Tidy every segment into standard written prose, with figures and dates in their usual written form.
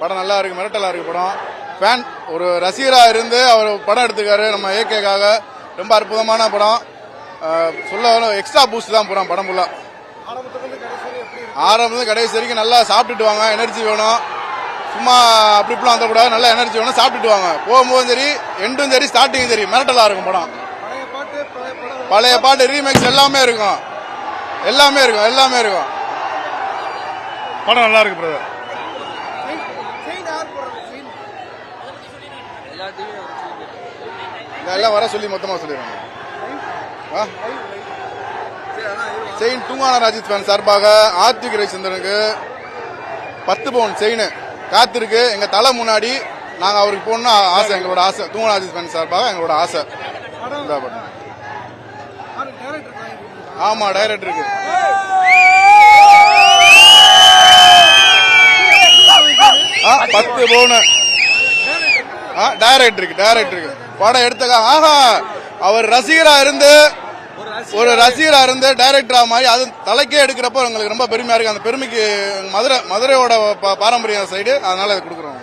படம் நல்லா இருக்கு, மிரட்டலா இருக்கு படம். ஃபேன் ஒரு ரசிகரா இருந்து அவர் படம் எடுத்துக்காரு நம்ம ஏகேக்காக. ரொம்ப அற்புதமான படம். சொல்ல எக்ஸ்ட்ரா பூஸ்ட் தான் போறோம் படம் ஃபுல்லா. ஆரம்பத்துல கடைசி வரைக்கும் நல்லா சாப்பிட்டுட்டு வாங்க, எனர்ஜி வேணும். சும்மா அப்படி இப்படிலாம் வந்துடக்கூடாது, நல்ல எனர்ஜி வேணும், சாப்பிட்டுட்டு வாங்க. போகும்போதும் சரி, எண்டும் சரி, ஸ்டார்டிங்கும் சரி, மிரட்டலா இருக்கும் படம். பழைய பாட்டு ரீமேக்ஸ் எல்லாமே இருக்கும், எல்லாமே இருக்கும், எல்லாமே இருக்கும். படம் நல்லா இருக்கு பிரதர். எல்லாம் வர சொல்லி மொத்தமா சொல்லிடுறாங்க. செயின் தூங்கான ராஜித் ஃபேன் சார்பாக ஆர்த்திக் ரவிச்சந்திரனுக்கு 10 பவுன் செயின் காத்திருக்கு. எங்க தலை முன்னாடி நாங்க அவருக்கு போகணும்னு ஆசை, எங்களோட ஆசை. தூங்கான ராஜித் ஃபேன் சார்பாக எங்களோட ஆசை. ஆமா, டைரக்டருக்கு 10 பவுன். டைரக்டருக்கு படம் எடுத்தக்கா. ஆஹா, அவர் ரசிகரா இருந்து டைரக்டரா மாதிரி அது தலைக்கே எடுக்கிறப்ப எங்களுக்கு ரொம்ப பெருமையா இருக்கு. அந்த பெருமைக்கு மதுரையோட பாரம்பரிய சைடு, அதனால கொடுக்குறோம்.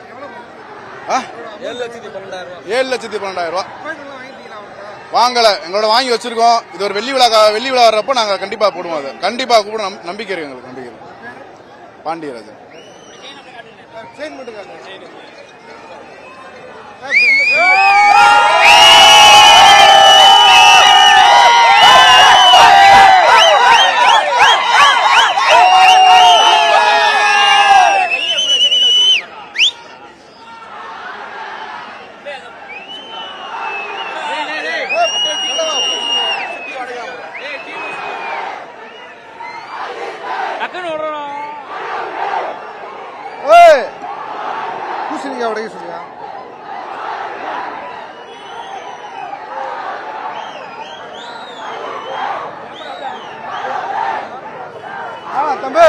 7,12,000 ரூபாய் வாங்கல, எங்களோட வாங்கி வச்சிருக்கோம். இது ஒரு வெள்ளி விழா வர்றப்போ நாங்க கண்டிப்பா போடுவோம். அதை கண்டிப்பா கூட நம்பிக்கை இருக்கு எங்களுக்கு, நம்பிக்கை இருக்கு. பாண்டியராஜன் பூசணிக்காய் உடைக்க சொல்லியா? தம்பி